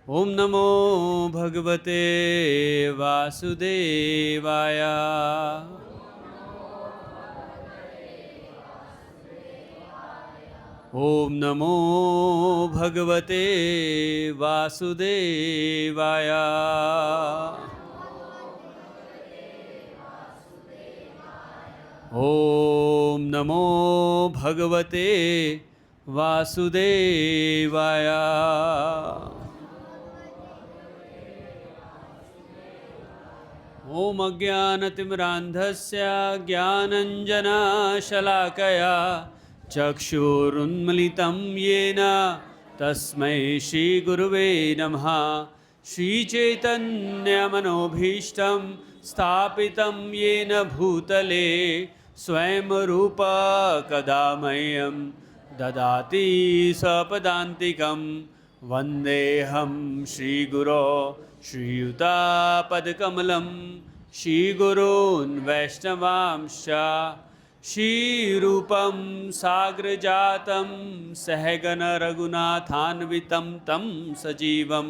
ओम नमो भगवते वासुदेवाय। ओम नमो भगवते वासुदेवाय। ओम नमो भगवते वासुदेवाय। ओम अज्ञानतिमिरान्धस्य ज्ञानञ्जनशलाकया चक्षुरुन्मिलितं येन तस्मै श्रीगुरुवे नमः। श्रीचैतन्यमनोभीष्टं स्थापितं येन भूतले स्वयं रूप कदा मह्यं ददाति स्वपदान्तिकं। वन्देऽहं श्रीगुरो श्रीयुतापदकमलं श्रीगुरून् वैष्णवांश्च श्रीरूपं साग्रजातं सहगण रघुनाथान्वितं तं सजीवं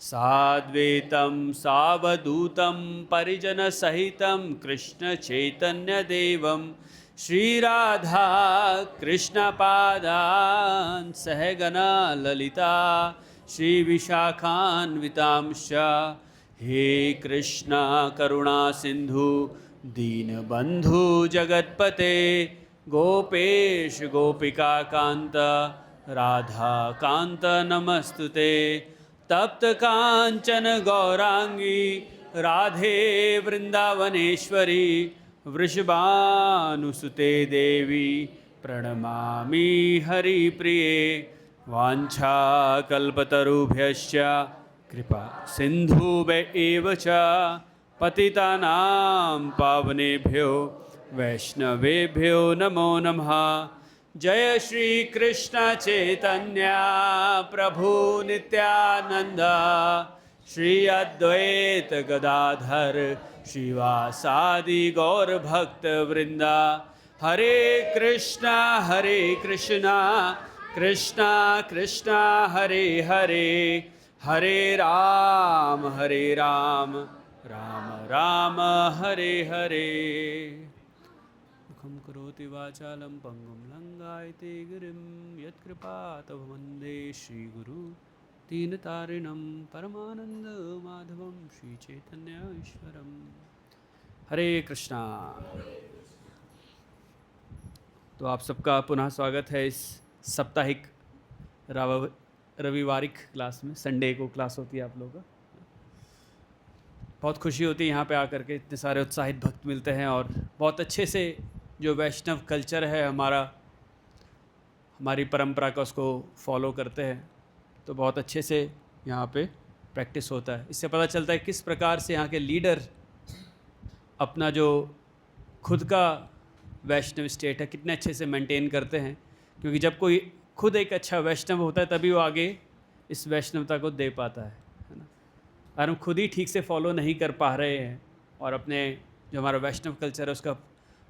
साद्वैतं सावधूतं परिजनसहितं कृष्णचैतन्यदेवं श्रीराधा कृष्णपादान् सहगणा ललिता श्रीविशाखान्वितांश्च। हे कृष्णा करुणा सिंधु दीनबंधु जगत्पते गोपेश गोपिका कांत राधा कांत नमस्तुते। तप्त कांचन गौरांगी राधे वृंदावनेश्वरी वृषभानुसुते देवी प्रणमामि हरिप्रिये। वाञ्छाकल्पतरुभ्यश्च कृपा सिन्धुभ्य च पतितानां पावनेभ्यो वैष्णवेभ्यो नमो नमः। जय श्री कृष्ण चैतन्य प्रभु नित्यानंद श्री अद्वैत गदाधर श्रीवासादि गौर भक्त वृंदा। हरे कृष्णा कृष्णा कृष्णा हरे हरे, हरे राम राम राम हरे हरे। मुखं करोति वाचालं पंगुं लंघयते गिरिं यत्कृपातमहं वन्दे श्रीगुरु दीनतारिणं परमानंद माधवं श्रीचैतन्य ईश्वरम्। हरे कृष्णा। तो आप सबका पुनः स्वागत है इस साप्ताहिक रविवारिक क्लास में। संडे को क्लास होती है आप लोगों का। बहुत खुशी होती है यहाँ पे आकर के, इतने सारे उत्साहित भक्त मिलते हैं और बहुत अच्छे से जो वैष्णव कल्चर है हमारी परंपरा का उसको फॉलो करते हैं। तो बहुत अच्छे से यहाँ पे प्रैक्टिस होता है। इससे पता चलता है किस प्रकार से यहाँ के लीडर अपना जो खुद का वैष्णव स्टेट है कितने अच्छे से मेंटेन करते हैं। क्योंकि जब कोई खुद एक अच्छा वैष्णव होता है तभी वो आगे इस वैष्णवता को दे पाता है ना। और हम खुद ही ठीक से फॉलो नहीं कर पा रहे हैं और अपने जो हमारा वैष्णव कल्चर है उसका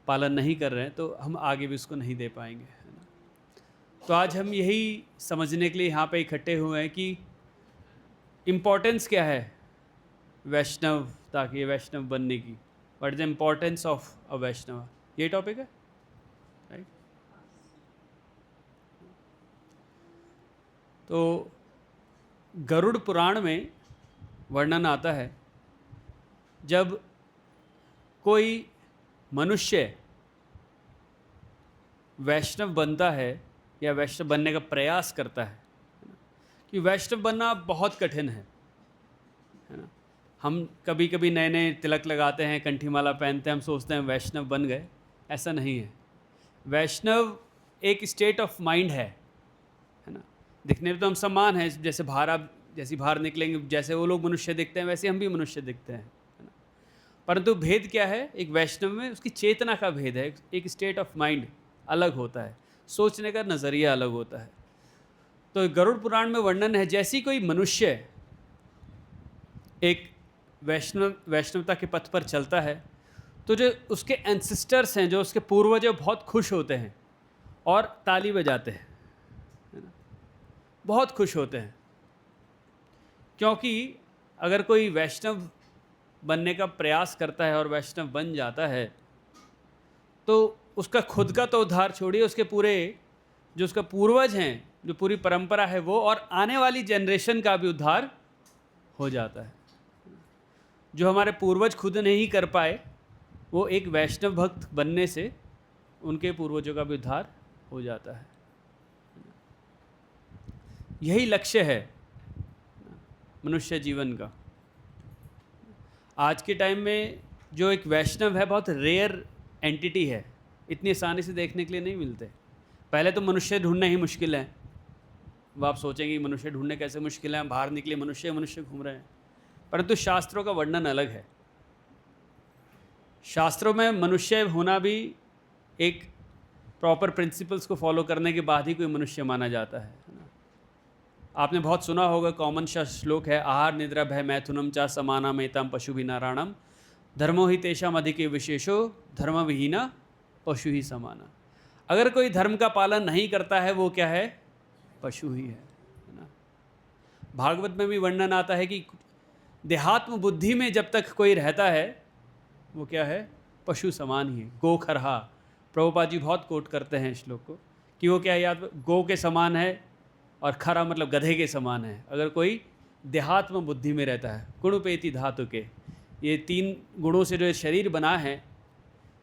पालन नहीं कर रहे हैं तो हम आगे भी उसको नहीं दे पाएंगे, है ना। तो आज हम यही समझने के लिए यहाँ पे इकट्ठे हुए हैं कि इम्पोर्टेंस क्या है वैष्णवता की, वैष्णव बनने की। What is the importance of a Vaishnav, ये टॉपिक है, राइट। तो गरुड़ पुराण में वर्णन आता है जब कोई मनुष्य वैष्णव बनता है या वैष्णव बनने का प्रयास करता है कि वैष्णव बनना बहुत कठिन है ना। हम कभी कभी नए नए तिलक लगाते हैं, कंठी माला पहनते हैं, हम सोचते हैं वैष्णव बन गए। ऐसा नहीं है। वैष्णव एक स्टेट ऑफ माइंड है ना। दिखने में तो हम समान हैं, जैसे बाहर निकलेंगे जैसे वो लोग मनुष्य दिखते हैं वैसे हम भी मनुष्य दिखते हैं, है ना। परंतु भेद क्या है, एक वैष्णव में उसकी चेतना का भेद है। एक स्टेट ऑफ माइंड अलग होता है, सोचने का नज़रिया अलग होता है। तो गरुड़ पुराण में वर्णन है जैसी कोई मनुष्य एक वैष्णवता के पथ पर चलता है तो जो उसके एंसेस्टर्स हैं, जो उसके पूर्वज हैं, बहुत खुश होते हैं और ताली बजाते हैं, है ना। बहुत खुश होते हैं क्योंकि अगर कोई वैष्णव बनने का प्रयास करता है और वैष्णव बन जाता है तो उसका खुद का तो उद्धार छोड़िए, उसके पूरे जो उसका पूर्वज हैं, जो पूरी परंपरा है वो, और आने वाली जनरेशन का भी उद्धार हो जाता है। जो हमारे पूर्वज खुद नहीं कर पाए, वो एक वैष्णव भक्त बनने से उनके पूर्वजों का भी उद्धार हो जाता है। यही लक्ष्य है मनुष्य जीवन का। आज के टाइम में जो एक वैष्णव है बहुत रेयर एंटिटी है, इतनी आसानी से देखने के लिए नहीं मिलते। पहले तो मनुष्य ढूंढना ही मुश्किल है। अब आप सोचेंगे मनुष्य ढूंढने कैसे मुश्किल है, बाहर निकले मनुष्य घूम रहे हैं। परंतु शास्त्रों का वर्णन अलग है। शास्त्रों में मनुष्य होना भी एक प्रॉपर प्रिंसिपल्स को फॉलो करने के बाद ही कोई मनुष्य माना जाता है ना। आपने बहुत सुना होगा, कॉमन सा श्लोक है, आहार निद्रा भय मैथुनम चा समाना मेताम पशु भी नारायणम धर्मो ही तेषाम अधिके विशेषो धर्म विहीना पशु ही समाना। अगर कोई धर्म का पालन नहीं करता है वो क्या है? पशु ही है ना। भागवत में भी वर्णन आता है कि देहात्म बुद्धि में जब तक कोई रहता है वो क्या है? पशु समान ही है। गो खरहा, प्रभुपाद जी बहुत कोट करते हैं श्लोक को कि वो क्या है, या तो गो के समान है और खरा मतलब गधे के समान है। अगर कोई देहात्म बुद्धि में रहता है, गुणुपेति धातु के, ये 3 गुणों से जो शरीर बना है,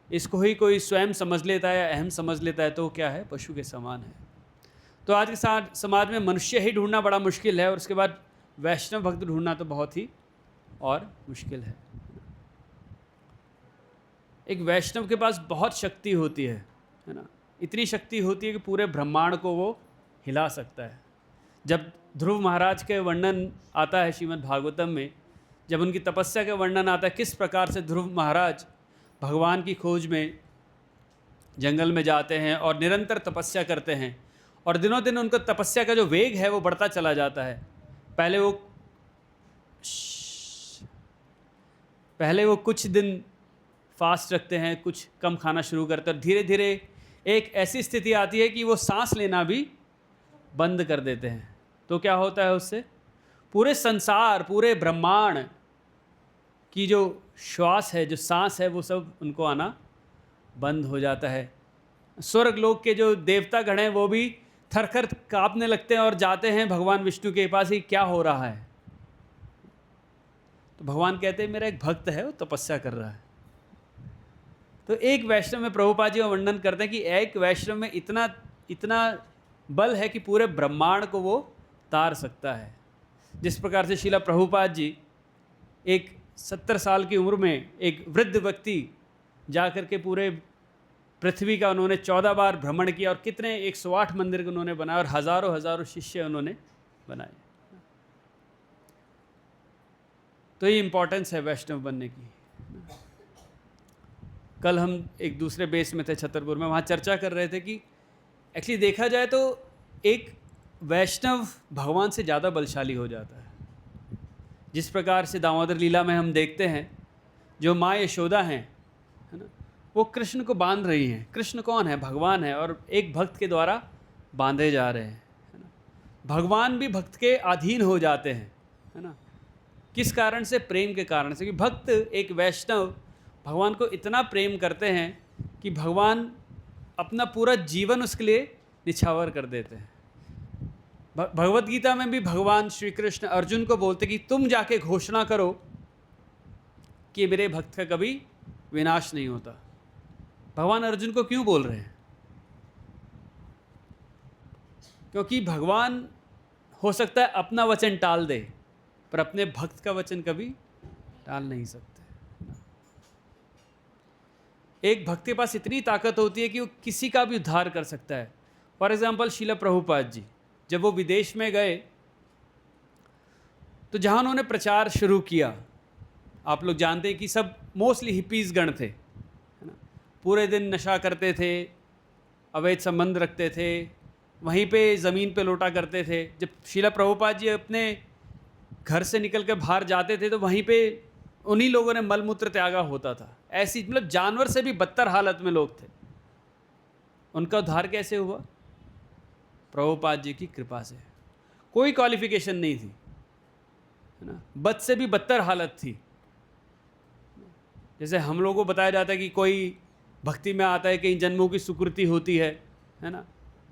इसको ही कोई स्वयं समझ लेता है या अहम समझ लेता है तो क्या है? पशु के समान है। तो आज के साथ समाज में मनुष्य ही ढूंढना बड़ा मुश्किल है, और उसके बाद वैष्णव भक्त ढूंढना तो बहुत ही और मुश्किल है। एक वैष्णव के पास बहुत शक्ति होती है ना। इतनी शक्ति होती है कि पूरे ब्रह्मांड को वो हिला सकता है। जब ध्रुव महाराज के वर्णन आता है श्रीमद् भागवतम में, जब उनकी तपस्या का वर्णन आता है, किस प्रकार से ध्रुव महाराज भगवान की खोज में जंगल में जाते हैं और निरंतर तपस्या करते हैं, और दिनों दिन उनका तपस्या का जो वेग है वो बढ़ता चला जाता है। पहले वो कुछ दिन फास्ट रखते हैं, कुछ कम खाना शुरू करते हैं, और धीरे धीरे एक ऐसी स्थिति आती है कि वो सांस लेना भी बंद कर देते हैं। तो क्या होता है उससे? पूरे संसार, पूरे ब्रह्मांड की जो श्वास है, जो सांस है, वो सब उनको आना बंद हो जाता है। स्वर्ग लोक के जो देवता गण हैं वो भी थरथर कांपने लगते हैं और जाते हैं भगवान विष्णु के पास ही, क्या हो रहा है? तो भगवान कहते हैं मेरा एक भक्त है, वो तपस्या कर रहा है। तो एक वैष्णव में प्रभुपाद जी वर्णन करते हैं कि एक वैष्णव में इतना बल है कि पूरे ब्रह्मांड को वो तार सकता है। जिस प्रकार से श्रीला प्रभुपाद जी एक 70 साल की उम्र में एक वृद्ध व्यक्ति जाकर के पूरे पृथ्वी का उन्होंने 14 बार भ्रमण किया, और कितने 108 मंदिर उन्होंने बनाए, और हजारों शिष्य उन्होंने बनाए। तो ये इम्पोर्टेंस है वैष्णव बनने की। कल हम एक दूसरे बेस में थे छतरपुर में, वहाँ चर्चा कर रहे थे कि एक्चुअली देखा जाए तो एक वैष्णव भगवान से ज़्यादा बलशाली हो जाता है। जिस प्रकार से दामोदर लीला में हम देखते हैं, जो माँ यशोदा हैं, है ना, वो कृष्ण को बांध रही हैं। कृष्ण कौन है? भगवान है, और एक भक्त के द्वारा बांधे जा रहे हैं, है ना। भगवान भी भक्त के अधीन हो जाते हैं, है ना। किस कारण से? प्रेम के कारण से। कि भक्त, एक वैष्णव भगवान को इतना प्रेम करते हैं कि भगवान अपना पूरा जीवन उसके लिए निछावर कर देते हैं। भगवत गीता में भी भगवान श्री कृष्ण अर्जुन को बोलते कि तुम जाके घोषणा करो कि मेरे भक्त का कभी विनाश नहीं होता। भगवान अर्जुन को क्यों बोल रहे हैं? क्योंकि भगवान हो सकता है अपना वचन टाल दे, पर अपने भक्त का वचन कभी टाल नहीं सकते। एक भक्त के पास इतनी ताकत होती है कि वो किसी का भी उद्धार कर सकता है। फॉर एग्जाम्पल श्रीला प्रभुपाद जी जब वो विदेश में गए, तो जहाँ उन्होंने प्रचार शुरू किया, आप लोग जानते हैं कि सब मोस्टली हिपीज़ गण थे, है ना। पूरे दिन नशा करते थे, अवैध संबंध रखते थे, वहीं पे ज़मीन पे लोटा करते थे। जब श्रीला प्रभुपाद जी अपने घर से निकल कर बाहर जाते थे तो वहीं पे उन्हीं लोगों ने मलमूत्र त्यागा होता था। ऐसी मतलब जानवर से भी बदतर हालत में लोग थे। उनका उद्धार कैसे हुआ? प्रभुपाद जी की कृपा से। कोई क्वालिफिकेशन नहीं थी, है ना, बद से भी बदतर हालत थी। जैसे हम लोगों को बताया जाता है कि कोई भक्ति में आता है, कई जन्मों की सुकृति होती है ना,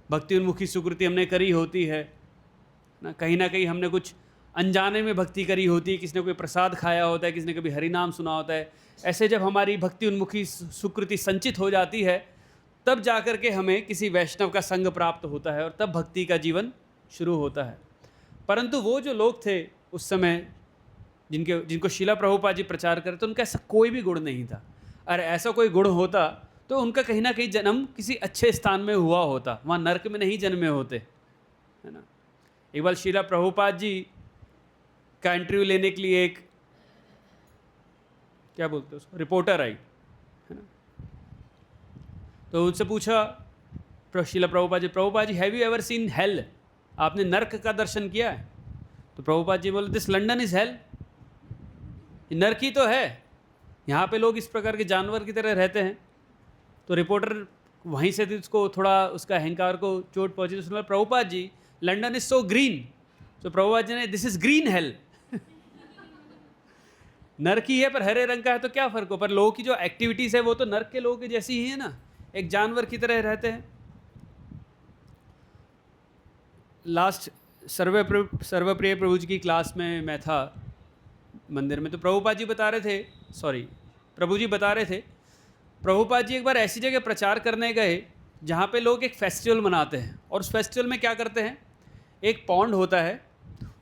भक्ति उन्मुखी सुकृति हमने करी होती है ना कहीं हमने कुछ अनजाने में भक्ति करी होती है, किसी ने कोई प्रसाद खाया होता है, किसी ने कभी हरि नाम सुना होता है। ऐसे जब हमारी भक्ति उन्मुखी सुकृति संचित हो जाती है, तब जाकर के हमें किसी वैष्णव का संग प्राप्त होता है और तब भक्ति का जीवन शुरू होता है। परंतु वो जो लोग थे उस समय जिनको शिला प्रभुपाद जी प्रचार करते, उनका ऐसा कोई भी गुण नहीं था। अरे ऐसा कोई गुण होता तो उनका कहीं ना कहीं जन्म किसी अच्छे स्थान में हुआ होता, वहाँ नरक में नहीं जन्मे होते, है ना। एक बार शिला प्रभुपाद जी का इंटरव्यू लेने के लिए एक क्या बोलते हैं उसको, रिपोर्टर आई, है ना। तो उनसे पूछा Srila Prabhupad ji have you ever seen hell, आपने नर्क का दर्शन किया है? तो प्रभुपाद जी बोले दिस लंडन इज हेल, नर्क ही तो है, यहाँ पे लोग इस प्रकार के जानवर की तरह रहते हैं। तो रिपोर्टर वहीं से उसको थोड़ा उसका अहंकार को चोट पहुंची, तो उसने Prabhupada ji London is so green, तो प्रभुपाद जी ने दिस इज ग्रीन हेल नर्क ही है पर हरे रंग का है तो क्या फर्क हो, पर लोगों की जो एक्टिविटीज़ है वो तो नर्क के लोगों की जैसी ही है ना, एक जानवर की तरह रहते हैं। लास्ट सर्वप्रिय प्रभु जी की क्लास में मैं था मंदिर में, तो प्रभुपाद जी बता रहे थे, प्रभु जी बता रहे थे, प्रभुपाद जी एक बार ऐसी जगह प्रचार करने गए जहाँ पे लोग एक फेस्टिवल मनाते हैं, और उस फेस्टिवल में क्या करते हैं, एक पॉन्ड होता है,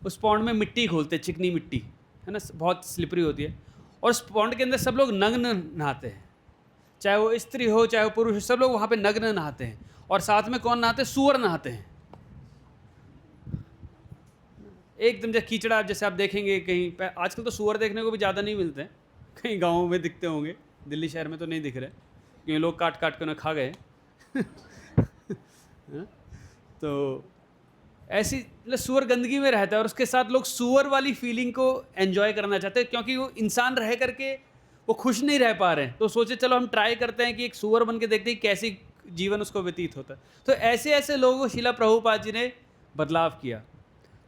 उस पॉन्ड में मिट्टी घोलते हैं, चिकनी मिट्टी है ना, बहुत स्लिपरी होती है, और उस पॉन्ड के अंदर सब लोग नग्न नहाते हैं, चाहे वो स्त्री हो चाहे वो पुरुष हो, सब लोग वहाँ पे नग्न नहाते हैं। और साथ में कौन नहाते हैं, सूअर नहाते हैं, एकदम जैसे कीचड़ा। जैसे आप देखेंगे कहीं आजकल तो सूअर देखने को भी ज़्यादा नहीं मिलते हैं, कहीं गाँव में दिखते होंगे, दिल्ली शहर में तो नहीं दिख रहे क्योंकि लोग काट काट कर उन्हें खा गए तो ऐसी सूअर गंदगी में रहता है, और उसके साथ लोग सूअर वाली फीलिंग को एंजॉय करना चाहते हैं, क्योंकि वो इंसान रह करके वो खुश नहीं रह पा रहे हैं, तो सोचे चलो हम ट्राई करते हैं कि एक सूअर बन के देखते हैं कैसी जीवन उसको व्यतीत होता है। तो ऐसे ऐसे लोगों को शिला प्रभुपाद जी ने बदलाव किया।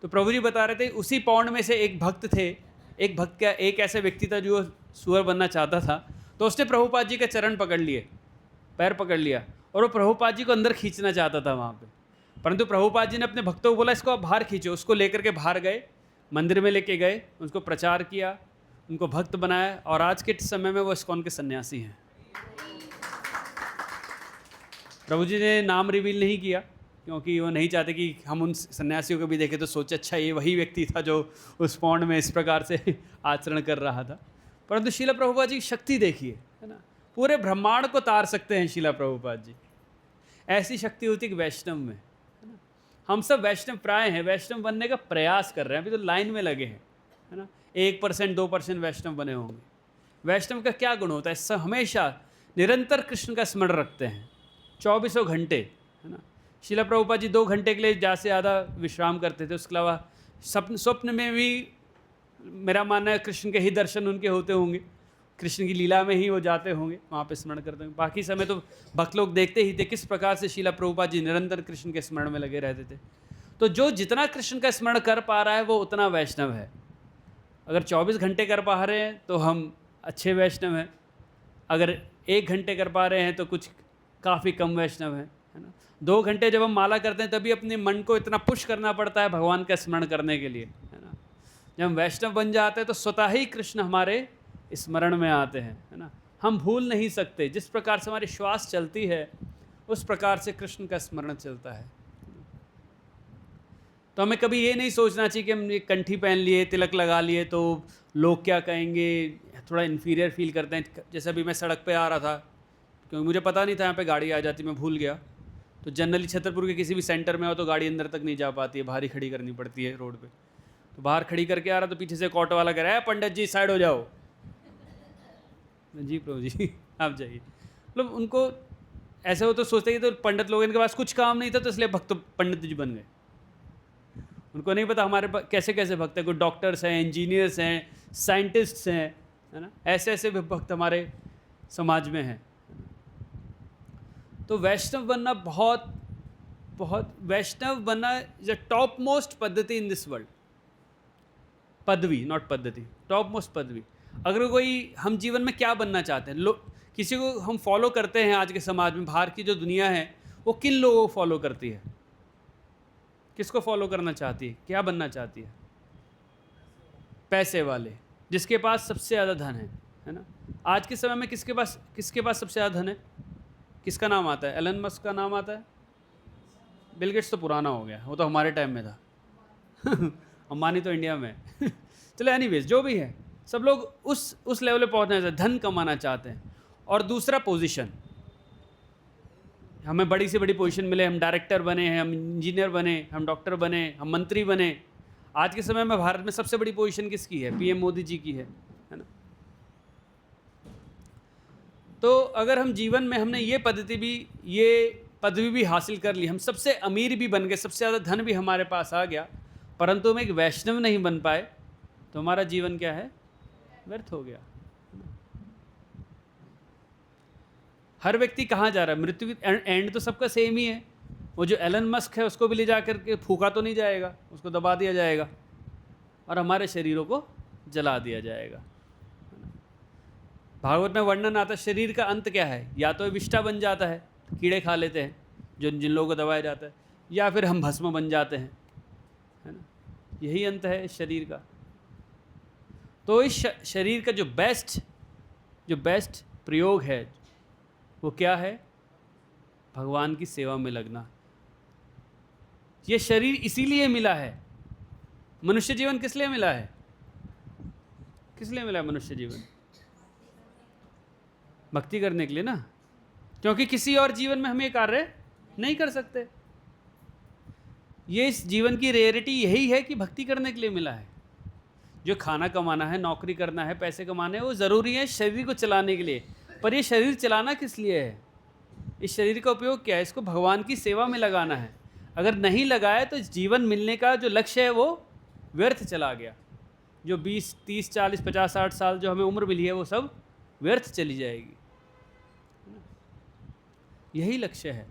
तो प्रभु जी बता रहे थे उसी पौंड में से एक भक्त थे, एक ऐसा व्यक्ति था जो सूअर बनना चाहता था, तो उसने प्रभुपाद जी के चरण पकड़ लिए, पैर पकड़ लिया, और वो प्रभुपाद जी को अंदर खींचना चाहता था वहाँ पे, परंतु प्रभुपाद जी ने अपने भक्तों को बोला इसको आप बाहर खींचो। उसको लेकर के बाहर गए, मंदिर में लेके गए, उनको प्रचार किया, उनको भक्त बनाया, और आज के समय में वो इस्कॉन के सन्यासी हैं। प्रभु जी ने नाम रिवील नहीं किया क्योंकि वो नहीं चाहते कि हम उन सन्यासियों को भी देखें तो सोचे अच्छा ये वही व्यक्ति था जो उस पौंड में इस प्रकार से आचरण कर रहा था। परंतु शिला प्रभुपाद जी की शक्ति देखिए, है ना, पूरे ब्रह्मांड को तार सकते हैं शिला प्रभुपाद जी। ऐसी शक्ति होती है वैष्णव में, है ना। हम सब वैष्णव प्राय हैं, वैष्णव बनने का प्रयास कर रहे हैं, अभी तो लाइन में लगे हैं, है ना। 1% 2% वैष्णव बने होंगे। वैष्णव का क्या गुण होता है, सब हमेशा निरंतर कृष्ण का स्मरण रखते हैं 24 घंटे, है ना। शिला प्रभुपाद जी 2 घंटे के लिए ज़्यादा से ज़्यादा विश्राम करते थे, उसके अलावा स्वप्न में भी मेरा मानना है कृष्ण के ही दर्शन उनके होते होंगे, कृष्ण की लीला में ही वो जाते होंगे, वहाँ पे स्मरण करते होंगे। बाकी समय तो भक्त लोग देखते ही थे किस प्रकार से शिला प्रभुपाद जी निरंतर कृष्ण के स्मरण में लगे रहते थे। तो जो जितना कृष्ण का स्मरण कर पा रहा है वो उतना वैष्णव है। अगर 24 घंटे कर पा रहे हैं तो हम अच्छे वैष्णव हैं, अगर 1 घंटे कर पा रहे हैं तो कुछ काफ़ी कम वैष्णव हैं, है ना। 2 घंटे जब हम माला करते हैं तभी अपने मन को इतना पुश करना पड़ता है भगवान का स्मरण करने के लिए, है ना। जब हम वैष्णव बन जाते हैं तो स्वतः ही कृष्ण हमारे स्मरण में आते हैं, है ना। हम भूल नहीं सकते, जिस प्रकार से हमारी श्वास चलती है उस प्रकार से कृष्ण का स्मरण चलता है। तो हमें कभी ये नहीं सोचना चाहिए कि हम ये कंठी पहन लिए, तिलक लगा लिए तो लोग क्या कहेंगे, थोड़ा इन्फीरियर फील करते हैं। जैसे अभी मैं सड़क पे आ रहा था, क्योंकि मुझे पता नहीं था यहाँ पे गाड़ी आ जाती, मैं भूल गया। तो जनरली छतरपुर के किसी भी सेंटर में हो तो गाड़ी अंदर तक नहीं जा पाती है, बाहर ही खड़ी करनी पड़ती है रोड पे। तो बाहर खड़ी करके आ रहा तो पीछे से एक ऑटो वाला कह रहा है पंडित जी साइड हो जाओ। जी प्रभु जी आप जाइए। मतलब उनको ऐसे हो तो सोचते कि तो पंडित लोगों के पास कुछ काम नहीं था तो इसलिए भक्त पंडित जी बन गए। उनको नहीं पता हमारे पास कैसे कैसे भक्त हैं, कोई डॉक्टर्स हैं, इंजीनियर्स हैं, साइंटिस्ट्स हैं, है ना। ऐसे ऐसे भी भक्त हमारे समाज में हैं। तो वैष्णव बनना वैष्णव बनना इज अ टॉप मोस्ट पद्धति इन दिस वर्ल्ड। पदवी, नॉट पद्धति, टॉप मोस्ट पदवी। अगर कोई, हम जीवन में क्या बनना चाहते हैं, किसी को हम फॉलो करते हैं आज के समाज में, बाहर की जो दुनिया है वो किन लोगों को फॉलो करती है, किसको फॉलो करना चाहती है, क्या बनना चाहती है? पैसे वाले, जिसके पास सबसे ज़्यादा धन है ना। आज के समय में किसके पास सबसे ज़्यादा धन है? किसका नाम आता है? एलन मस्क का नाम आता है। बिल गेट्स तो पुराना हो गया, वो तो हमारे टाइम में था। अंबानी तो इंडिया में है। चलो एनीवेज, जो भी है, सब लोग उस लेवल पे पहुंचना चाहते हैं, धन कमाना चाहते हैं। और दूसरा पोजीशन, हमें बड़ी से बड़ी पोजीशन मिले, हम डायरेक्टर बने, हम इंजीनियर बने, हम डॉक्टर बने, हम मंत्री बने। आज के समय में भारत में सबसे बड़ी पोजीशन किसकी है? पीएम मोदी जी की है ना। तो अगर हम जीवन में हमने ये पदवी भी हासिल कर ली, हम सबसे अमीर भी बन गए, सबसे ज़्यादा धन भी हमारे पास आ गया, परंतु हम एक वैष्णव नहीं बन पाए, तो हमारा जीवन क्या है? व्यर्थ हो गया। हर व्यक्ति कहाँ जा रहा है? मृत्यु की एंड तो सबका सेम ही है। वो जो एलन मस्क है उसको भी ले जा करके फूका तो नहीं जाएगा, उसको दबा दिया जाएगा और हमारे शरीरों को जला दिया जाएगा। भागवत में वर्णन आता है शरीर का अंत क्या है? या तो विष्ठा बन जाता है, कीड़े खा लेते हैं जिन लोगों को दबाया जाता है, या फिर हम भस्म बन जाते हैं, है ना। यही अंत है इस शरीर का। तो इस शरीर का जो बेस्ट प्रयोग है वो क्या है? भगवान की सेवा में लगना। ये शरीर इसीलिए मिला है। मनुष्य जीवन किस लिए मिला है? किस लिए मिला है मनुष्य जीवन? भक्ति करने के लिए ना, क्योंकि किसी और जीवन में हम ये कार्य नहीं कर सकते। ये इस जीवन की रेयरिटी यही है कि भक्ति करने के लिए मिला है। जो खाना कमाना है, नौकरी करना है, पैसे कमाने हैं, वो ज़रूरी है शरीर को चलाने के लिए, पर ये शरीर चलाना किस लिए है? इस शरीर का उपयोग क्या है? इसको भगवान की सेवा में लगाना है। अगर नहीं लगाया तो इस जीवन मिलने का जो लक्ष्य है वो व्यर्थ चला गया। जो 20, 30, 40, 50, 60 साल जो हमें उम्र मिली है वो सब व्यर्थ चली जाएगी। यही लक्ष्य है,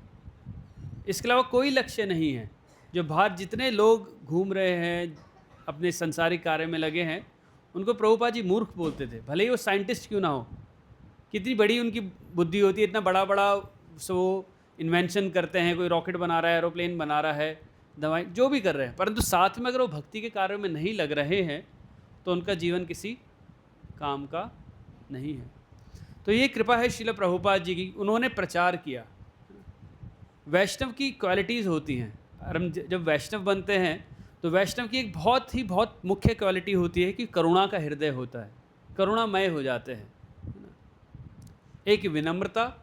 इसके अलावा कोई लक्ष्य नहीं है। जो बाहर जितने लोग घूम रहे हैं, अपने संसारिक कार्य में लगे हैं, उनको प्रभुपाद जी मूर्ख बोलते थे, भले ही वो साइंटिस्ट क्यों ना हो। कितनी बड़ी उनकी बुद्धि होती है, इतना बड़ा वो इन्वेंशन करते हैं, कोई रॉकेट बना रहा है, एरोप्लेन बना रहा है, दवाई जो भी कर रहे हैं, परंतु साथ में अगर वो भक्ति के कार्यों में नहीं लग रहे हैं तो उनका जीवन किसी काम का नहीं है। तो ये कृपा है श्रील प्रभुपाद जी की, उन्होंने प्रचार किया। वैष्णव की क्वालिटीज़ होती हैं, और हम जब वैष्णव बनते हैं तो वैष्णव की एक बहुत मुख्य क्वालिटी होती है कि करुणा का हृदय होता है, करुणामय हो जाते हैं। एक विनम्रता,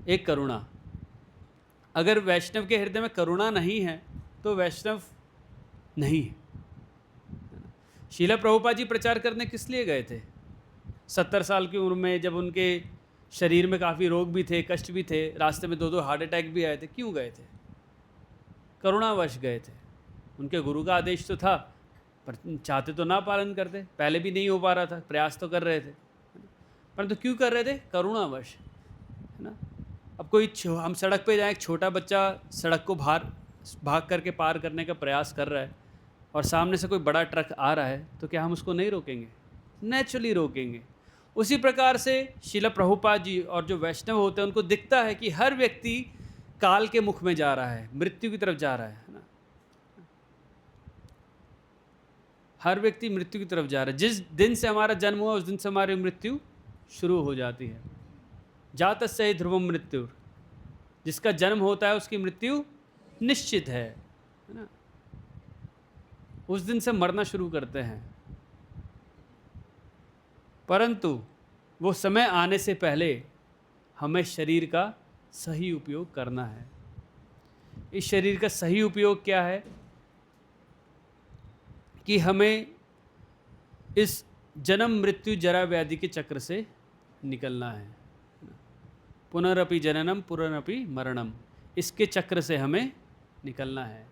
एक करुणा। अगर वैष्णव के हृदय में करुणा नहीं है तो वैष्णव नहीं है। श्रील प्रभुपाद जी प्रचार करने किस लिए गए थे? 70 साल की उम्र में, जब उनके शरीर में काफ़ी रोग भी थे, कष्ट भी थे, रास्ते में 2 हार्ट अटैक भी आए थे, क्यों गए थे? करुणावश गए थे। उनके गुरु का आदेश तो था, पर चाहते तो ना पालन करते, पहले भी नहीं हो पा रहा था, प्रयास तो कर रहे थे, परंतु क्यों कर रहे थे? करुणावश, है ना। अब कोई हम सड़क पे जाएं, एक छोटा बच्चा सड़क को भाग करके पार करने का प्रयास कर रहा है और सामने से कोई बड़ा ट्रक आ रहा है, तो क्या हम उसको नहीं रोकेंगे? नेचुरली रोकेंगे। उसी प्रकार से श्रील प्रभुपाद जी और जो वैष्णव होते हैं उनको दिखता है कि हर व्यक्ति काल के मुख में जा रहा है, मृत्यु की तरफ जा रहा है ना। हर व्यक्ति मृत्यु की तरफ जा रहा है। जिस दिन से हमारा जन्म हुआ उस दिन से हमारी मृत्यु शुरू हो जाती है। जातस्य हि ध्रुवम मृत्यु, जिसका जन्म होता है उसकी मृत्यु निश्चित है ना। उस दिन से मरना शुरू करते हैं, परंतु वो समय आने से पहले हमें शरीर का सही उपयोग करना है। इस शरीर का सही उपयोग क्या है? कि हमें इस जन्म मृत्यु जरा व्याधि के चक्र से निकलना है। पुनरपि जननम पुनरपि मरणम, इसके चक्र से हमें निकलना है।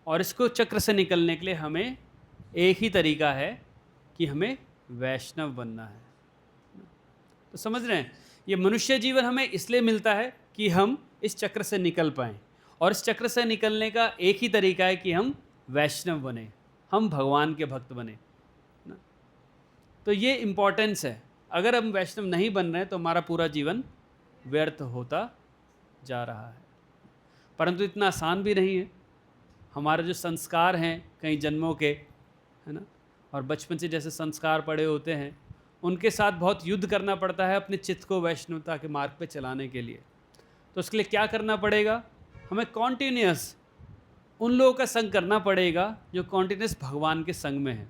और इसको चक्र से निकलने के लिए हमें एक ही तरीका है कि हमें वैष्णव बनना है। तो समझ रहे हैं, ये मनुष्य जीवन हमें इसलिए मिलता है कि हम इस चक्र से निकल पाएँ, और इस चक्र से निकलने का एक ही तरीका है कि हम वैष्णव बने। हम भगवान के भक्त बने ना। तो ये इम्पोर्टेंस है। अगर हम वैष्णव नहीं बन रहे हैं तो हमारा पूरा जीवन व्यर्थ होता जा रहा है। परंतु इतना आसान भी नहीं है। हमारे जो संस्कार हैं कई जन्मों के, है ना, और बचपन से जैसे संस्कार पड़े होते हैं उनके साथ बहुत युद्ध करना पड़ता है अपने चित्त को वैष्णवता के मार्ग पे चलाने के लिए। तो उसके लिए क्या करना पड़ेगा? हमें कॉन्टिन्यूस उन लोगों का संग करना पड़ेगा जो कॉन्टिन्यूस भगवान के संग में है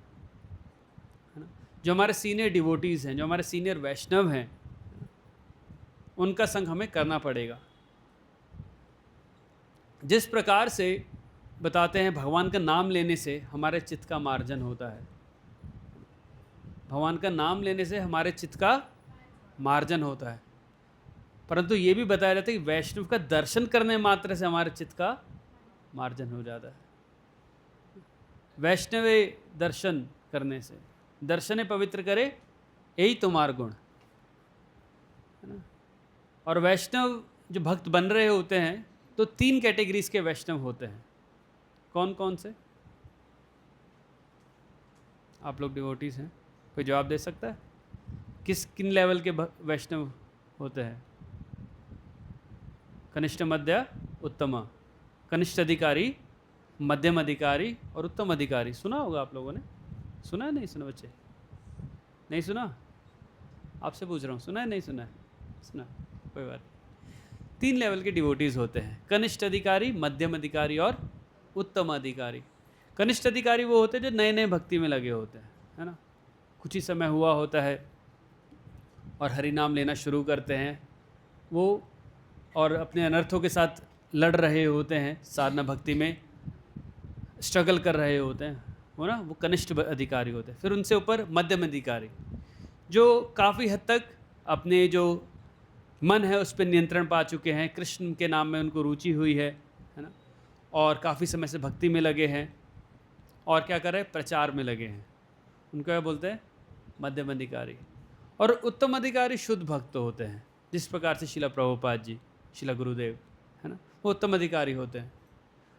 ना, जो हमारे सीनियर डिवोटीज़ हैं, जो हमारे सीनियर वैष्णव हैं, उनका संग हमें करना पड़ेगा। जिस प्रकार से बताते हैं भगवान का नाम लेने से हमारे चित्त का मार्जन होता है, भगवान का नाम लेने से हमारे चित्त का मार्जन होता है। परंतु ये भी बताया जाता है कि वैष्णव का दर्शन करने मात्र से हमारे चित्त का मार्जन हो जाता है। वैष्णव दर्शन करने से, दर्शने पवित्र करे यही तुम्हार गुण, है ना। और वैष्णव जो भक्त बन रहे होते हैं तो 3 कैटेगरीज के वैष्णव होते हैं। कौन कौन से? आप लोग डिवोटीज हैं, कोई जवाब दे सकता है? किन लेवल के वैष्णव होते हैं? कनिष्ठ, मध्य, उत्तम। कनिष्ठ अधिकारी, मध्यम अधिकारी और उत्तम अधिकारी। सुना होगा आप लोगों ने, सुना है? नहीं सुना बच्चे? नहीं सुना? आपसे पूछ रहा हूँ, सुना है नहीं सुना है? सुना, कोई बात। 3 लेवल के डिवोटीज होते हैं, कनिष्ठ अधिकारी, मध्यम अधिकारी और उत्तम अधिकारी। कनिष्ठ अधिकारी वो होते हैं जो नए नए भक्ति में लगे होते हैं, है ना, कुछ ही समय हुआ होता है और हरि नाम लेना शुरू करते हैं वो, और अपने अनर्थों के साथ लड़ रहे होते हैं, साधना भक्ति में स्ट्रगल कर रहे होते हैं, हो ना, वो कनिष्ठ अधिकारी होते हैं। फिर उनसे ऊपर मध्यम अधिकारी जो काफ़ी हद तक अपने जो मन है उस पर नियंत्रण पा चुके हैं, कृष्ण के नाम में उनको रुचि हुई है ना, और काफ़ी समय से भक्ति में लगे हैं और क्या कर रहे हैं, प्रचार में लगे हैं। उनको क्या बोलते हैं? मध्यम अधिकारी। और उत्तम अधिकारी शुद्ध भक्त होते हैं, जिस प्रकार से शिला प्रभुपाद जी, शिला गुरुदेव, है ना, वो उत्तम अधिकारी होते हैं।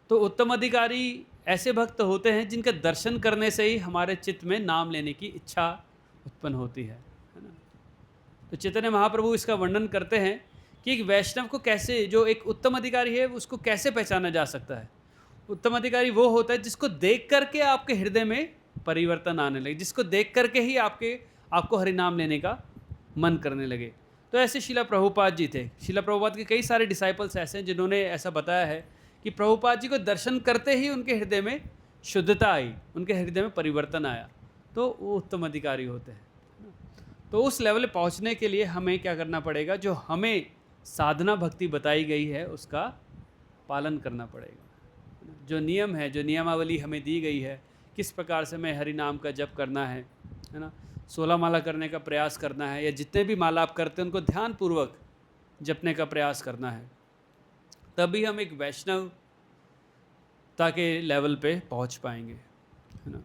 तो उत्तम अधिकारी ऐसे भक्त होते हैं जिनका दर्शन करने से ही हमारे चित्त में नाम लेने की इच्छा उत्पन्न होती है ना। तो चैतन्य महाप्रभु इसका वर्णन करते हैं कि एक वैष्णव को कैसे, जो एक उत्तम अधिकारी है उसको कैसे पहचाना जा सकता है। उत्तम अधिकारी वो होता है जिसको देख करके आपके हृदय में परिवर्तन आने लगे, जिसको देख करके ही आपको हरि नाम लेने का मन करने लगे। तो ऐसे शिला प्रभुपाद जी थे। शिला प्रभुपाद के कई सारे डिसाइपल्स ऐसे हैं जिन्होंने ऐसा बताया है कि प्रभुपाद जी को दर्शन करते ही उनके हृदय में शुद्धता आई, उनके हृदय में परिवर्तन आया, तो वो उत्तम अधिकारी होते हैं। तो उस लेवल पे पहुंचने के लिए हमें क्या करना पड़ेगा? जो हमें साधना भक्ति बताई गई है उसका पालन करना पड़ेगा। जो नियम है, जो नियमावली हमें दी गई है, किस प्रकार से हमें हरि नाम का जप करना है ना, 16 माला करने का प्रयास करना है, या जितने भी माला आप करते हैं उनको ध्यानपूर्वक जपने का प्रयास करना है, तभी हम एक वैष्णवता के लेवल पे पहुंच पाएंगे, है ना।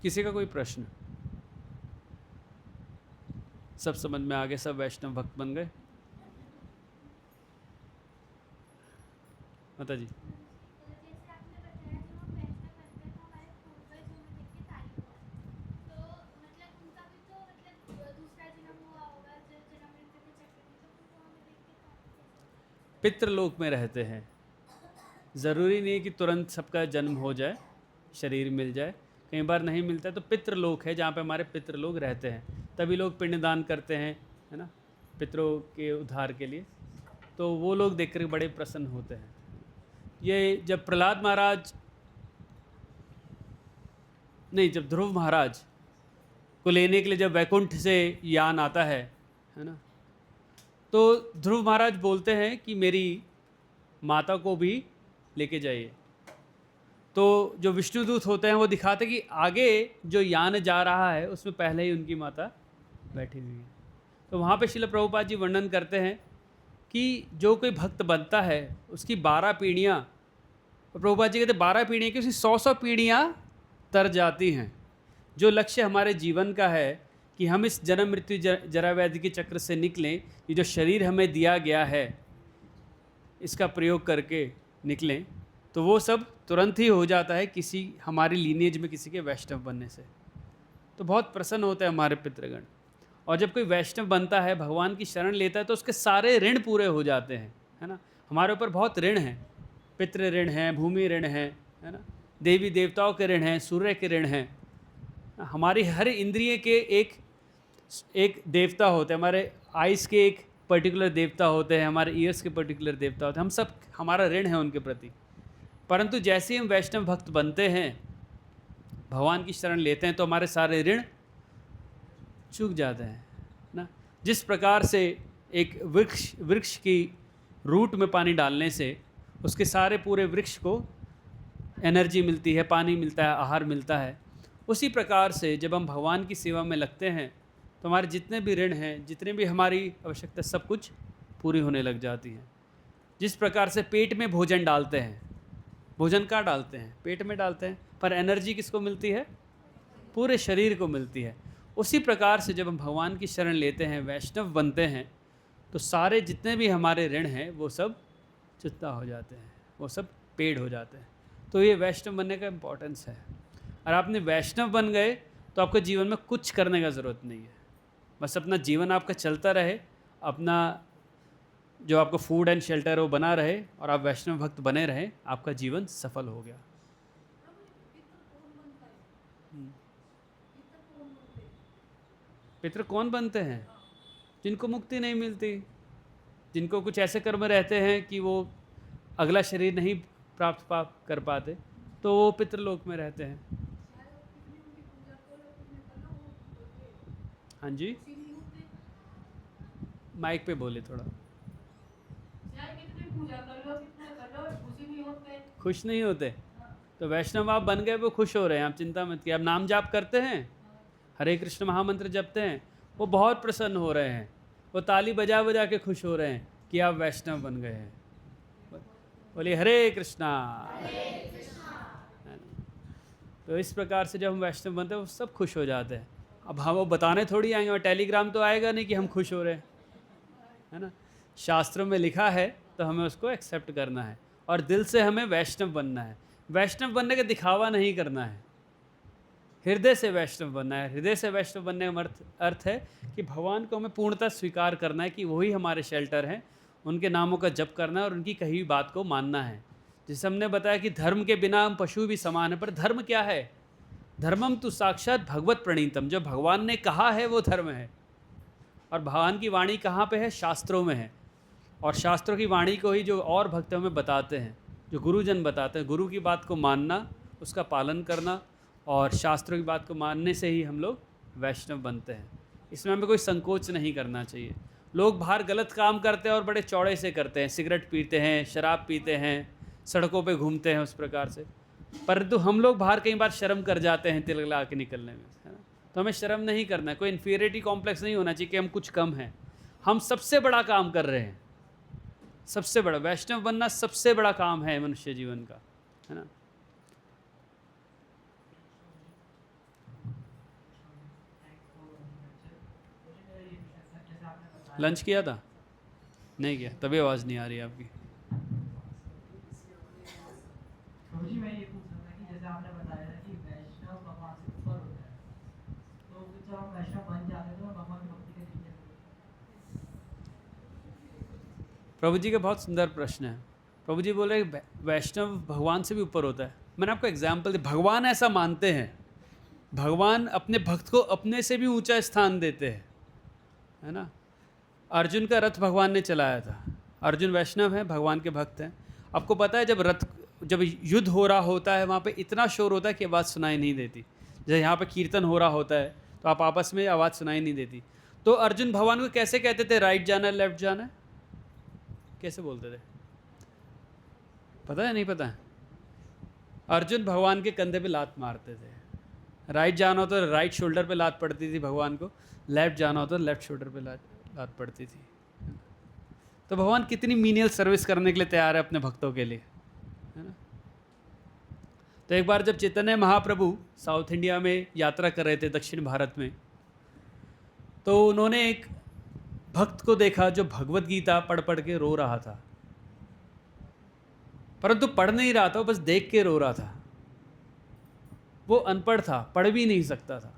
किसी का कोई प्रश्न? सब समझ में आ गए? सब वैष्णव भक्त बन गए? माता जी, पितृलोक में रहते हैं। ज़रूरी नहीं है कि तुरंत सबका जन्म हो जाए, शरीर मिल जाए, कई बार नहीं मिलता है। तो पितृलोक है जहाँ पे हमारे पितृ लोग रहते हैं, तभी लोग पिंडदान करते हैं, है ना, पितरों के उद्धार के लिए। तो वो लोग देख कर बड़े प्रसन्न होते हैं। ये जब प्रहलाद महाराज, नहीं, जब ध्रुव महाराज को लेने के लिए जब वैकुंठ से यान आता है ना, तो ध्रुव महाराज बोलते हैं कि मेरी माता को भी लेके जाइए। तो जो विष्णुदूत होते हैं वो दिखाते कि आगे जो यान जा रहा है उसमें पहले ही उनकी माता बैठी हुई है। तो वहाँ पे श्रील प्रभुपाद जी वर्णन करते हैं कि जो कोई भक्त बनता है उसकी 12 पीढ़ियाँ, प्रभुपाद जी कहते 12 पीढ़ियाँ की उसकी 100 पीढ़ियाँ तर जाती हैं। जो लक्ष्य हमारे जीवन का है कि हम इस जन्म मृत्यु जरा व्याधि के चक्र से निकलें, ये जो शरीर हमें दिया गया है इसका प्रयोग करके निकलें तो वो सब तुरंत ही हो जाता है किसी हमारी लीनिएज में किसी के वैष्णव बनने से। तो बहुत प्रसन्न होते हैं हमारे पितृगण। और जब कोई वैष्णव बनता है, भगवान की शरण लेता है, तो उसके सारे ऋण पूरे हो जाते हैं, है ना। हमारे ऊपर बहुत ऋण हैं, पितृ ऋण हैं, भूमि ऋण है ना, देवी देवताओं के ऋण हैं, सूर्य के ऋण हैं। हमारी हर इंद्रिय के एक देवता होते हैं, हमारे आइस के एक पर्टिकुलर देवता होते हैं, हमारे ईयर्स के पर्टिकुलर देवता होते हैं, हम सब हमारा ऋण है उनके प्रति। परंतु जैसे ही हम वैष्णव भक्त बनते हैं, भगवान की शरण लेते हैं, तो हमारे सारे ऋण चूक जाते हैं ना। जिस प्रकार से एक वृक्ष की रूट में पानी डालने से उसके सारे पूरे वृक्ष को एनर्जी मिलती है, पानी मिलता है, आहार मिलता है, उसी प्रकार से जब हम भगवान की सेवा में लगते हैं तो हमारे जितने भी ऋण हैं, जितने भी हमारी आवश्यकता, सब कुछ पूरी होने लग जाती है। जिस प्रकार से पेट में भोजन डालते हैं, भोजन कहाँ डालते हैं? पेट में डालते हैं, पर एनर्जी किसको मिलती है? पूरे शरीर को मिलती है। उसी प्रकार से जब हम भगवान की शरण लेते हैं, वैष्णव बनते हैं, तो सारे जितने भी हमारे ऋण हैं वो सब चुकता हो जाते हैं, वो सब पेड़ हो जाते हैं। तो ये वैष्णव बनने का इम्पोर्टेंस है। और आपने वैष्णव बन गए तो आपको जीवन में कुछ करने का ज़रूरत नहीं है, बस अपना जीवन आपका चलता रहे, अपना जो आपको फूड एंड शेल्टर है वो बना रहे, और आप वैष्णव भक्त बने रहें, आपका जीवन सफल हो गया। पितृ कौन बनते हैं? जिनको मुक्ति नहीं मिलती, जिनको कुछ ऐसे कर्म रहते हैं कि वो अगला शरीर नहीं प्राप्त कर पाते, तो वो पितृलोक में रहते हैं। हाँ जी, माइक पे बोले थोड़ा। खुश नहीं होते? तो वैष्णव आप बन गए, वो खुश हो रहे हैं, आप चिंता मत कीजिए। आप नाम जाप करते हैं, हरे कृष्ण महामंत्र जपते हैं, वो बहुत प्रसन्न हो रहे हैं, वो ताली बजा बजा के खुश हो रहे हैं कि आप वैष्णव बन गए हैं। बोलिए हरे कृष्णा। तो इस प्रकार से जब हम वैष्णव बनते हैं, वो सब खुश हो जाते हैं। अब हम वो बताने थोड़ी आएंगे, और टेलीग्राम तो आएगा नहीं कि हम खुश हो रहे हैं, है ना। शास्त्रों में लिखा है तो हमें उसको एक्सेप्ट करना है, और दिल से हमें वैष्णव बनना है। वैष्णव बनने का दिखावा नहीं करना है, हृदय से वैष्णव बनना है। हृदय से वैष्णव बनने का अर्थ है कि भगवान को हमें पूर्णतः स्वीकार करना है कि वही हमारे शेल्टर हैं, उनके नामों का जप करना है और उनकी कही हुई बात को मानना है। जैसे हमने बताया कि धर्म के बिना हम पशु भी समान है, पर धर्म क्या है? धर्मम तो साक्षात भगवत प्रणीतम, जो भगवान ने कहा है वो धर्म है। और भगवान की वाणी कहाँ पे है? शास्त्रों में है। और शास्त्रों की वाणी को ही जो और भक्त हमें बताते हैं, जो गुरुजन बताते हैं, गुरु की बात को मानना, उसका पालन करना, और शास्त्रों की बात को मानने से ही हम लोग वैष्णव बनते हैं। इसमें हमें कोई संकोच नहीं करना चाहिए। लोग बाहर गलत काम करते हैं और बड़े चौड़े से करते हैं, सिगरेट पीते हैं, शराब पीते हैं, सड़कों पे घूमते हैं उस प्रकार से, परंतु हम लोग बाहर कई बार शर्म कर जाते हैं तिलक लगा के निकलने में, है ना। तो हमें शर्म नहीं करना है, कोई इन्फीरियरिटी कॉम्प्लेक्स नहीं होना चाहिए कि हम कुछ कम हैं। हम सबसे बड़ा काम कर रहे हैं, सबसे बड़ा वैष्णव बनना सबसे बड़ा काम है मनुष्य जीवन का, है ना। लंच किया था? नहीं किया, तभी आवाज़ नहीं आ रही आपकी। जी मैं ये पूछ रहा था कि जैसे आपने बताया था कि वैष्णव भगवान से ऊपर होता है, तो जब हम वैष्णव बन जाते हैं तो भगवान की भक्ति के लिए। प्रभु जी का बहुत सुंदर प्रश्न है। प्रभु जी बोल रहे वैष्णव भगवान से भी ऊपर होता है। मैंने आपको एग्जाम्पल दिया, भगवान ऐसा मानते हैं, भगवान अपने भक्त को अपने से भी ऊंचा स्थान देते हैं, है ना। अर्जुन का रथ भगवान ने चलाया था। अर्जुन वैष्णव है, भगवान के भक्त हैं। आपको पता है जब युद्ध हो रहा होता है, वहाँ पे इतना शोर होता है कि आवाज़ सुनाई नहीं देती। जैसे यहाँ पे कीर्तन हो रहा होता है तो आप आपस में आवाज़ सुनाई नहीं देती। तो अर्जुन भगवान को कैसे कहते थे? राइट जाना है, लेफ्ट जाना है, कैसे बोलते थे? पता है? नहीं पता है? अर्जुन भगवान के कंधे पे लात मारते थे। राइट जाना हो तो राइट शोल्डर पे लात पड़ती थी भगवान को, लेफ्ट जाना हो तो लेफ्ट शोल्डर पे लात पड़ती थी। तो भगवान कितनी मीनियल सर्विस करने के लिए तैयार है अपने भक्तों के लिए, है ना। तो एक बार जब चैतन्य महाप्रभु साउथ इंडिया में यात्रा कर रहे थे, दक्षिण भारत में, तो उन्होंने एक भक्त को देखा जो भगवत गीता पढ़ पढ़ के रो रहा था। परंतु पढ़ नहीं रहा था, वो बस देख के रो रहा था। वो अनपढ़ था, पढ़ भी नहीं सकता था।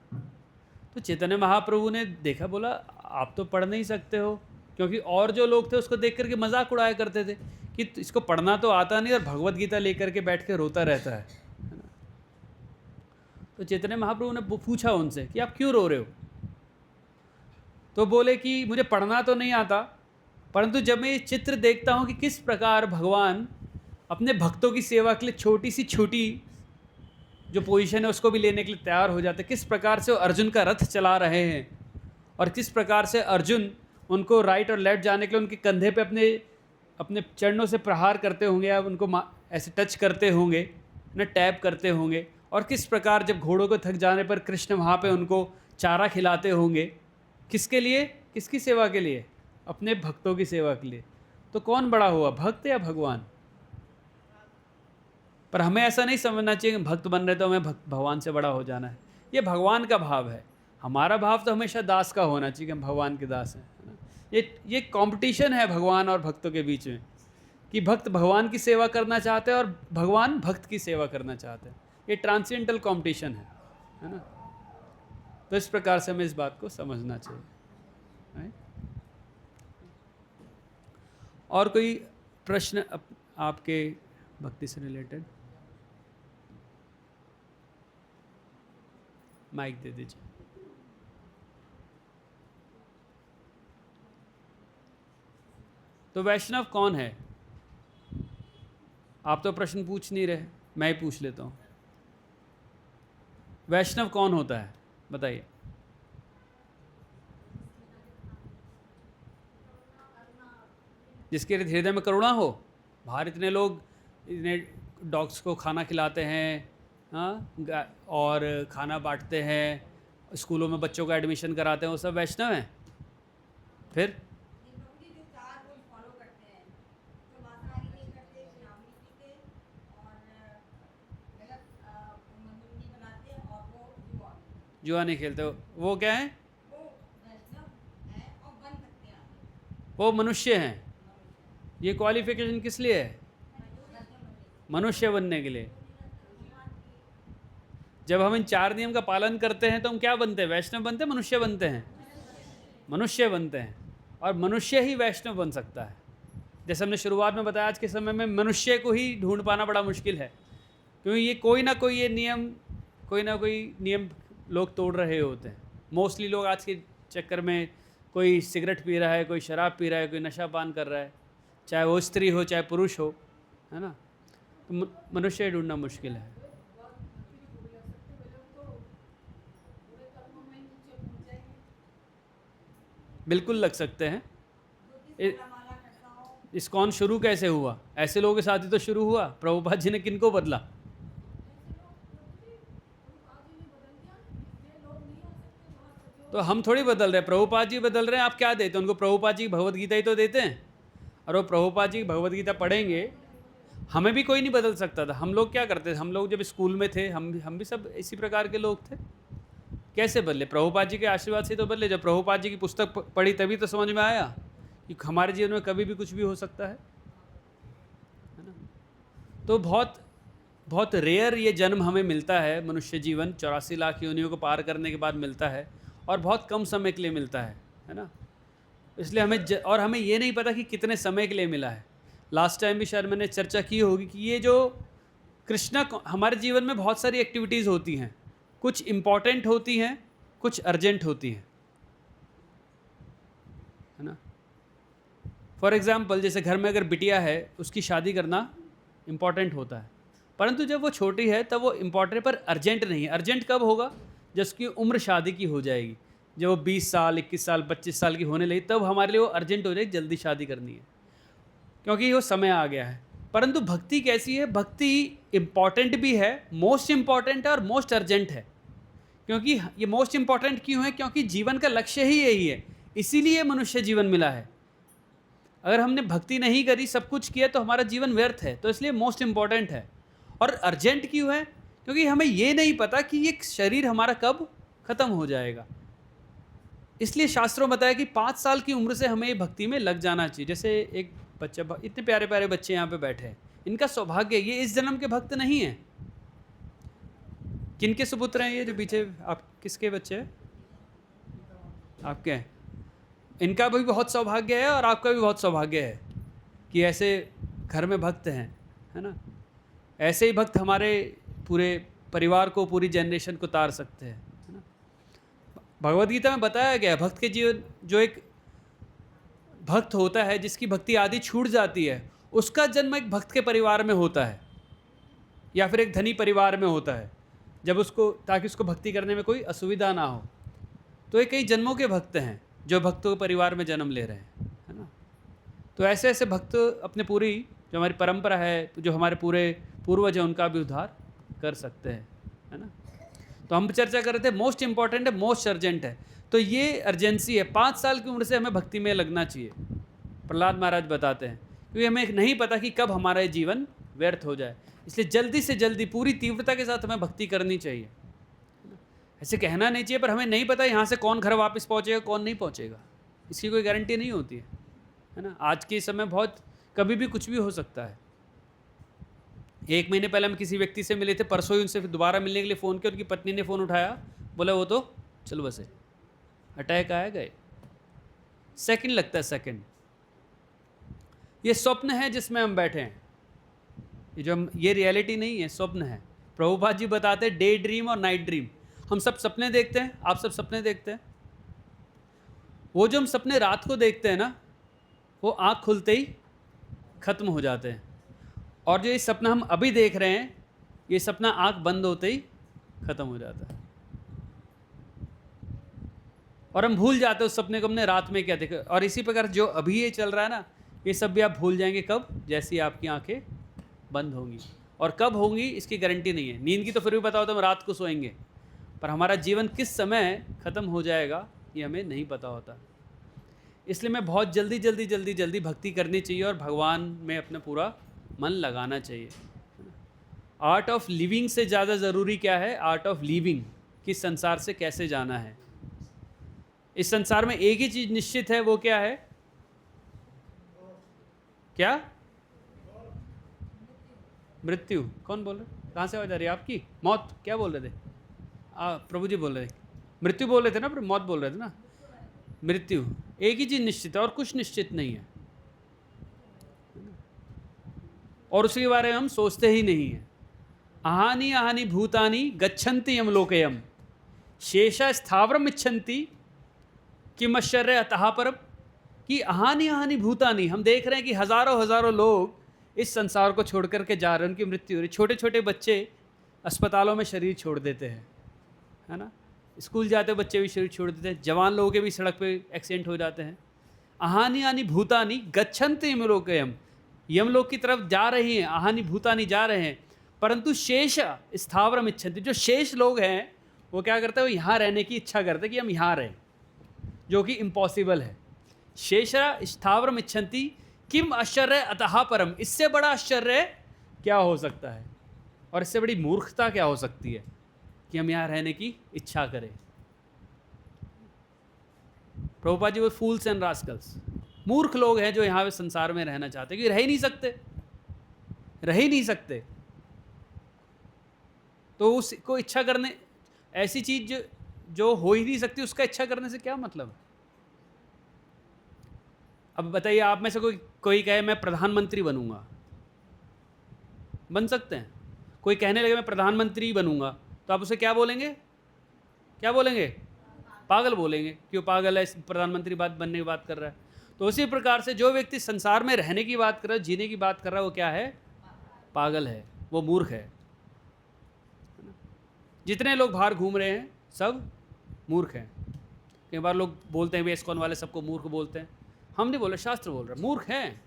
तो चैतन्य महाप्रभु ने देखा, बोला आप तो पढ़ नहीं सकते हो, क्योंकि और जो लोग थे उसको देख करके मजाक उड़ाया करते थे कि इसको पढ़ना तो आता नहीं और भगवत गीता लेकर के बैठ के रोता रहता है ना। तो चैतन्य महाप्रभु ने पूछा उनसे कि आप क्यों रो रहे हो। तो बोले कि मुझे पढ़ना तो नहीं आता, परंतु जब मैं ये चित्र देखता हूँ कि किस प्रकार भगवान अपने भक्तों की सेवा के लिए छोटी सी छोटी जो पोजीशन है उसको भी लेने के लिए तैयार हो जाते, किस प्रकार से वो अर्जुन का रथ चला रहे हैं और किस प्रकार से अर्जुन उनको राइट और लेफ्ट जाने के लिए उनके कंधे पे अपने अपने चरणों से प्रहार करते होंगे या उनको ऐसे टच करते होंगे ना, टैप करते होंगे, और किस प्रकार जब घोड़ों को थक जाने पर कृष्ण वहाँ पे उनको चारा खिलाते होंगे। किसके लिए, किसकी सेवा के लिए? अपने भक्तों की सेवा के लिए। तो कौन बड़ा हुआ, भक्त या भगवान? पर हमें ऐसा नहीं समझना चाहिए कि भक्त बन रहे तो हमें भगवान से बड़ा हो जाना है। ये भगवान का भाव है। हमारा भाव तो हमेशा दास का होना चाहिए कि हम भगवान के दास हैं, है ना। ये कंपटीशन है भगवान और भक्तों के बीच में कि भक्त भगवान की सेवा करना चाहते हैं और भगवान भक्त की सेवा करना चाहते हैं। ये ट्रांसेंडेंटल कंपटीशन है ना। तो इस प्रकार से हमें इस बात को समझना चाहिए। और कोई प्रश्न आपके भक्ति से रिलेटेड? माइक दे दीजिए। तो वैष्णव कौन है? आप तो प्रश्न पूछ नहीं रहे, मैं ही पूछ लेता हूँ। वैष्णव कौन होता है बताइए? जिसके हृदय में करुणा हो। बाहर इतने लोग इतने डॉग्स को खाना खिलाते हैं, हाँ, और खाना बांटते हैं, स्कूलों में बच्चों का एडमिशन कराते हैं, वो सब वैष्णव हैं? फिर जुआ नहीं खेलते, वो क्या है? वो मनुष्य हैं। ये क्वालिफिकेशन किस लिए है? मनुष्य बनने के लिए। जब हम इन 4 नियम का पालन करते हैं तो हम क्या बनते हैं? वैष्णव बनते हैं, मनुष्य बनते हैं? मनुष्य बनते हैं। और मनुष्य ही वैष्णव बन सकता है। जैसे हमने शुरुआत में बताया, आज के समय में मनुष्य को ही ढूंढ पाना बड़ा मुश्किल है, क्योंकि ये कोई ना कोई नियम लोग तोड़ रहे होते हैं। मोस्टली लोग आज के चक्कर में, कोई सिगरेट पी रहा है, कोई शराब पी रहा है, कोई नशा पान कर रहा है, चाहे वो स्त्री हो चाहे पुरुष हो, है ना। तो मनुष्य ढूंढना मुश्किल है। बिल्कुल लग सकते हैं। इस्कॉन शुरू कैसे हुआ? ऐसे लोगों के साथ ही तो शुरू हुआ। प्रभुपाद जी ने किनको बदला? तो हम थोड़ी बदल रहे हैं, प्रभुपाद जी बदल रहे हैं। आप क्या देते हैं उनको? प्रभुपाद जी भगवत गीता ही तो देते हैं, और वो प्रभुपाद जी भगवत गीता पढ़ेंगे। हमें भी कोई नहीं बदल सकता था। हम लोग क्या करते थे? हम लोग जब स्कूल में थे, हम भी सब इसी प्रकार के लोग थे। कैसे बदले? प्रभुपाद जी के आशीर्वाद से तो बदले। जब प्रभुपाद जी की पुस्तक पढ़ी तभी तो समझ में आया कि हमारे जीवन में कभी भी कुछ भी हो सकता है ना। तो बहुत बहुत रेयर ये जन्म हमें मिलता है। मनुष्य जीवन 84 लाख योनियों को पार करने के बाद मिलता है, और बहुत कम समय के लिए मिलता है ना। इसलिए हमें ये नहीं पता कि कितने समय के लिए मिला है। लास्ट टाइम भी शायद मैंने चर्चा की होगी कि ये जो कृष्णा, हमारे जीवन में बहुत सारी एक्टिविटीज़ होती हैं। कुछ इम्पॉर्टेंट होती हैं, कुछ अर्जेंट होती हैं, है ना। फॉर एग्जाम्पल, जैसे घर में अगर बिटिया है, उसकी शादी करना इम्पॉर्टेंट होता है, परंतु जब वो छोटी है तब वो इम्पॉर्टेंट, पर अर्जेंट नहीं है। अर्जेंट कब होगा? जब उसकी उम्र शादी की हो जाएगी, जब वो 20 साल 21 साल 25 साल की होने लगी, तब हमारे लिए वो अर्जेंट हो जाएगी, जल्दी शादी करनी है, क्योंकि वो समय आ गया है। परंतु भक्ति कैसी है? भक्ति इम्पॉर्टेंट भी है, मोस्ट इम्पॉर्टेंट है और मोस्ट अर्जेंट है। क्योंकि ये मोस्ट इम्पॉर्टेंट क्यों है? क्योंकि जीवन का लक्ष्य ही यही है, इसीलिए मनुष्य जीवन मिला है। अगर हमने भक्ति नहीं करी, सब कुछ किया, तो हमारा जीवन व्यर्थ है। तो इसलिए मोस्ट इम्पॉर्टेंट है। और अर्जेंट क्यों है? क्योंकि हमें ये नहीं पता कि ये शरीर हमारा कब खत्म हो जाएगा। इसलिए शास्त्रों में बताया कि 5 साल की उम्र से हमें भक्ति में लग जाना चाहिए। जैसे एक बच्चा, इतने प्यारे प्यारे बच्चे यहाँ पे बैठे हैं, इनका सौभाग्य, ये इस जन्म के भक्त नहीं है। किनके सुपुत्र हैं ये जो पीछे, आप किसके बच्चे हैं? आपके हैं। इनका भी बहुत सौभाग्य है और आपका भी बहुत सौभाग्य है कि ऐसे घर में भक्त हैं, है ना। ऐसे ही भक्त हमारे पूरे परिवार को, पूरी जनरेशन को तार सकते हैं, है ना। भगवद गीता में बताया गया भक्त के जीवन, जो एक भक्त होता है जिसकी भक्ति आदि छूट जाती है, उसका जन्म एक भक्त के परिवार में होता है या फिर एक धनी परिवार में होता है, जब उसको, ताकि उसको भक्ति करने में कोई असुविधा ना हो। तो ये कई जन्मों के भक्त हैं जो भक्तों के परिवार में जन्म ले रहे हैं, है ना। तो ऐसे ऐसे भक्त अपने पूरी जो हमारी परंपरा है, जो हमारे पूरे पूर्वज हैं, उनका भी उद्धार कर सकते हैं, है ना। तो हम चर्चा कर रहे थे मोस्ट इंपॉर्टेंट है, मोस्ट अर्जेंट है। तो ये अर्जेंसी है, 5 साल की उम्र से हमें भक्ति में लगना चाहिए, प्रहलाद महाराज बताते हैं, क्योंकि हमें नहीं पता कि कब हमारा ये जीवन व्यर्थ हो जाए। इसलिए जल्दी से जल्दी पूरी तीव्रता के साथ हमें भक्ति करनी चाहिए। ऐसे कहना नहीं चाहिए, पर हमें नहीं पता यहाँ से कौन घर वापस पहुँचेगा, कौन नहीं पहुँचेगा, इसकी कोई गारंटी नहीं होती है ना। आज के समय बहुत, कभी भी कुछ भी हो सकता है। 1 महीने पहले हम किसी व्यक्ति से मिले थे, परसों ही उनसे दोबारा मिलने के लिए फ़ोन किया, उनकी पत्नी ने फ़ोन उठाया, बोला वो तो चल बसे, अटैक आया, गए। सेकंड लगता है, सेकंड। ये स्वप्न है जिसमें हम बैठे हैं, ये रियलिटी नहीं है, स्वप्न है। प्रभुपाद जी बताते हैं डे ड्रीम और नाइट ड्रीम। हम सब सपने देखते हैं, आप सब सपने देखते हैं। वो जो हम सपने रात को देखते हैं ना, वो आँख खुलते ही खत्म हो जाते हैं, और जो ये सपना हम अभी देख रहे हैं, ये सपना आँख बंद होते ही खत्म हो जाता है, और हम भूल जाते हैं उस सपने को हमने रात में क्या देखा। और इसी प्रकार जो अभी ये चल रहा है ना, ये सब भी आप भूल जाएंगे कब, जैसी आपकी आंखें बंद होंगी। और कब होंगी इसकी गारंटी नहीं है। नींद की तो फिर भी पता होता है, हम रात को सोएंगे, पर हमारा जीवन किस समय ख़त्म हो जाएगा ये हमें नहीं पता होता। इसलिए मैं बहुत जल्दी जल्दी जल्दी जल्दी भक्ति करनी चाहिए और भगवान में अपना पूरा मन लगाना चाहिए। आर्ट ऑफ लिविंग से ज़्यादा ज़रूरी क्या है? आर्ट ऑफ लिविंग, कि संसार से कैसे जाना है। इस संसार में एक ही चीज़ निश्चित है, वो क्या है? क्या? मृत्यु। कौन बोल रहे? कहाँ से आवाज आ रही है आपकी? मौत। क्या बोल रहे थे? प्रभु जी बोल रहे थे, मृत्यु बोल रहे थे ना, पर मौत बोल रहे थे ना। मृत्यु, एक ही चीज़ निश्चित है और कुछ निश्चित नहीं है, और उसके बारे में हम सोचते ही नहीं हैं। अहानि अहानि भूतानि गच्छन्ति यमलोकयम शेषा स्थावरम इच्छन्ति किम आश्चर्य अतः परम। कि अहानि अहानि भूतानि, हम देख रहे हैं कि हज़ारों हज़ारों लोग इस संसार को छोड़ करके जा रहे हैं, उनकी मृत्यु हो रही। छोटे छोटे बच्चे अस्पतालों में शरीर छोड़ देते हैं, है ना। स्कूल जाते बच्चे भी शरीर छोड़ देते हैं, जवान लोगों के भी सड़क पे एक्सीडेंट हो जाते हैं। अहानि अहानि भूतानि गच्छन्ति यमलोकयम, यमलोक की तरफ जा रही हैं, अहानि भूतानि जा रहे हैं, परंतु शेष स्थावरम इच्छन्ति, जो शेष लोग हैं वो क्या करते हैं? वो यहाँ रहने की इच्छा करते हैं कि हम यहाँ रहें, जो कि इम्पॉसिबल है। शेष स्थावरम इच्छन्ति किम आश्चर्य अतः परम, इससे बड़ा आश्चर्य क्या हो सकता है, और इससे बड़ी मूर्खता क्या हो सकती है कि हम यहाँ रहने की इच्छा करें। प्रभुपाद जी वो फूल्स एंड रास्कल्स, मूर्ख लोग हैं जो यहाँ पे संसार में रहना चाहते हैं, कि रह ही नहीं सकते, रह ही नहीं सकते। तो उसको इच्छा करने, ऐसी चीज जो हो ही नहीं सकती उसका इच्छा करने से क्या मतलब है? अब बताइए, आप में से कोई कहे मैं प्रधानमंत्री बनूंगा, बन सकते हैं। कोई कहने लगे मैं प्रधानमंत्री बनूंगा, तो आप उसे क्या बोलेंगे? क्या बोलेंगे? पागल बोलेंगे। क्यों पागल है, प्रधानमंत्री बनने की बात कर रहा है। तो उसी प्रकार से जो व्यक्ति संसार में रहने की बात कर रहा है, जीने की बात कर रहा है, वो क्या है? पागल है, वो मूर्ख है। जितने लोग बाहर घूम रहे हैं सब मूर्ख हैं। कई बार लोग बोलते हैं वे इस्कॉन वाले सबको मूर्ख बोलते हैं। हम नहीं बोल रहे, शास्त्र बोल रहा है, मूर्ख हैं,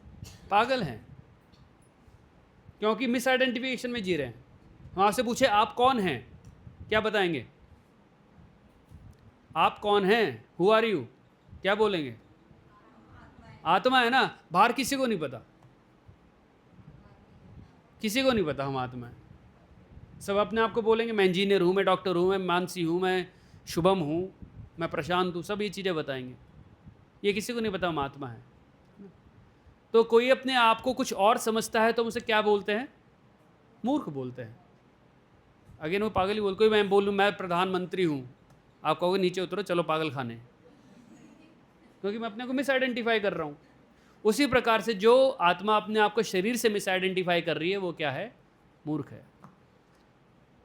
पागल हैं, क्योंकि मिस आइडेंटिफिकेशन में जी रहे हैं। हम आपसे पूछे आप कौन हैं, क्या बताएंगे? आप कौन हैं? Who are you? क्या बोलेंगे? आत्मा है ना। बाहर किसी को नहीं पता, किसी को नहीं पता हम आत्मा है। सब अपने आप को बोलेंगे मैं इंजीनियर हूँ, मैं डॉक्टर हूँ, मैं मानसी हूँ, मैं शुभम हूँ, मैं प्रशांत हूँ, सब ये चीज़ें बताएंगे। ये किसी को नहीं पता हम आत्मा है। तो कोई अपने आप को कुछ और समझता है तो हम उसे क्या बोलते हैं? मूर्ख बोलते हैं। अगेन वो पागल ही बोल, कोई मैं बोलूँ मैं प्रधानमंत्री हूँ, आप कहोगे नीचे उतरो चलो पागल खाने, क्योंकि मैं अपने को मिस आइडेंटिफाई कर रहा हूँ। उसी प्रकार से जो आत्मा अपने आप को शरीर से मिस आइडेंटिफाई कर रही है वो क्या है? मूर्ख है।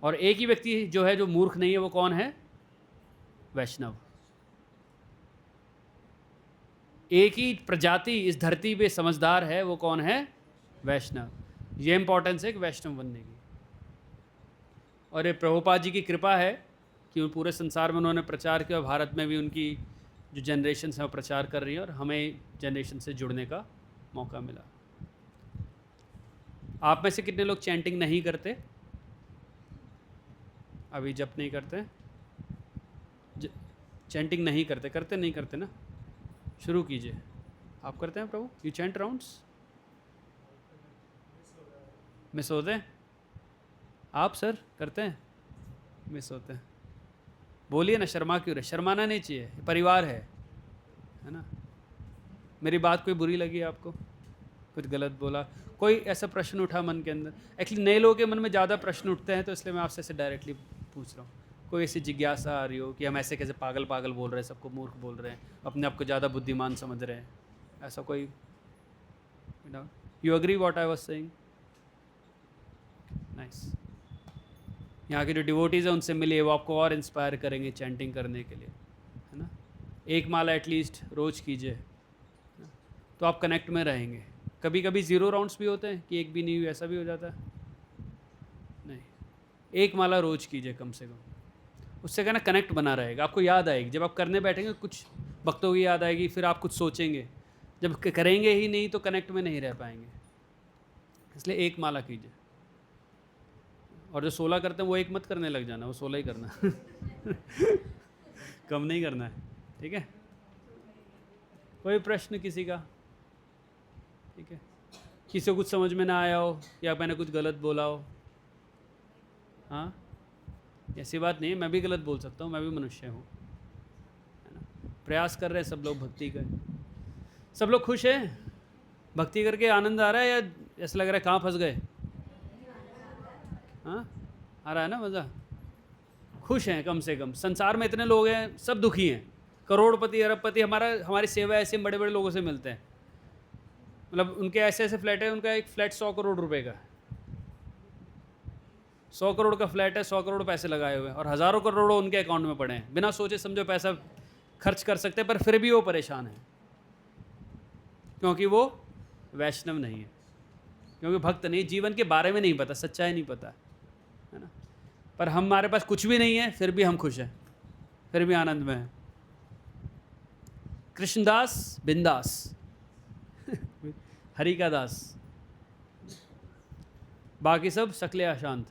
और एक ही व्यक्ति जो है जो मूर्ख नहीं है, वो कौन है? वैष्णव। एक ही प्रजाति इस धरती पे समझदार है, वो कौन है? वैष्णव। ये इंपॉर्टेंस है कि वैष्णव बनने की। और ये प्रभुपाद जी की कृपा है कि पूरे संसार में उन्होंने प्रचार किया, भारत में भी उनकी जो जनरेशन है वो प्रचार कर रही है, और हमें जनरेशन से जुड़ने का मौका मिला। आप में से कितने लोग चैंटिंग नहीं करते? अभी जप नहीं करते? चैंटिंग नहीं करते? करते नहीं करते ना? शुरू कीजिए। आप करते हैं प्रभु? You chant rounds? मिस होते हैं? आप सर करते हैं? मिस होते हैं। बोलिए ना, शर्मा क्यों रहे? शर्माना नहीं चाहिए, परिवार है ना? मेरी बात कोई बुरी लगी आपको? कुछ गलत बोला? कोई ऐसा प्रश्न उठा मन के अंदर? एक्चुअली नए लोगों के मन में ज़्यादा प्रश्न उठते हैं, तो इसलिए मैं आपसे ऐसे डायरेक्टली पूछ रहा हूँ। कोई ऐसी जिज्ञासा आ रही हो कि हम ऐसे कैसे पागल पागल बोल रहे हैं, सबको मूर्ख बोल रहे हैं, अपने आप को ज़्यादा बुद्धिमान समझ रहे हैं, ऐसा कोई? You agree what I was saying? Nice. यहाँ के जो डिवोटीज़ हैं उनसे मिलिए, वो आपको और इंस्पायर करेंगे चैंटिंग करने के लिए, है ना? एक माला एटलीस्ट रोज़ कीजिए, तो आप कनेक्ट में रहेंगे। कभी कभी 0 राउंड्स भी होते हैं कि एक भी नहीं हुई, ऐसा भी हो जाता है? नहीं, एक माला रोज़ कीजिए कम से कम। उससे कहना कनेक्ट बना रहेगा, आपको याद आएगी। जब आप करने बैठेंगे कुछ भक्तों की याद आएगी, फिर आप कुछ सोचेंगे। जब करेंगे ही नहीं तो कनेक्ट में नहीं रह पाएंगे। इसलिए एक माला कीजिए। और जो 16 करते हैं वो एक मत करने लग जाना, वो 16 ही करना कम नहीं करना है, ठीक है? कोई प्रश्न किसी का? ठीक है, किसी को कुछ समझ में ना आया हो या मैंने कुछ गलत बोला हो? हाँ, ऐसी बात नहीं है, मैं भी गलत बोल सकता हूँ, मैं भी मनुष्य हूँ, है ना? प्रयास कर रहे हैं सब लोग भक्ति का। सब लोग खुश हैं? भक्ति करके आनंद आ रहा है या ऐसा लग रहा है कहाँ फंस गए? हाँ, आ रहा है ना मज़ा? खुश हैं कम से कम। संसार में इतने लोग हैं, सब दुखी हैं, करोड़पति अरबपति। हमारी सेवा ऐसे बड़े बड़े लोगों से मिलते हैं, मतलब उनके ऐसे ऐसे फ्लैट है, उनका एक फ्लैट 100 करोड़ रुपए का, 100 करोड़ का फ्लैट है, 100 करोड़ पैसे लगाए हुए हैं, और हज़ारों करोड़ों उनके अकाउंट में पड़े हैं, बिना सोचे समझो पैसा खर्च कर सकते हैं, पर फिर भी वो परेशान है, क्योंकि वो वैष्णव नहीं है, क्योंकि भक्त नहीं, जीवन के बारे में नहीं पता, सच्चाई नहीं पता, है ना? पर हमारे पास कुछ भी नहीं है, फिर भी हम खुश हैं, फिर भी आनंद में हैं। कृष्णदास बिंदास हरि का दास, बाकी सब शक्ले अशांत।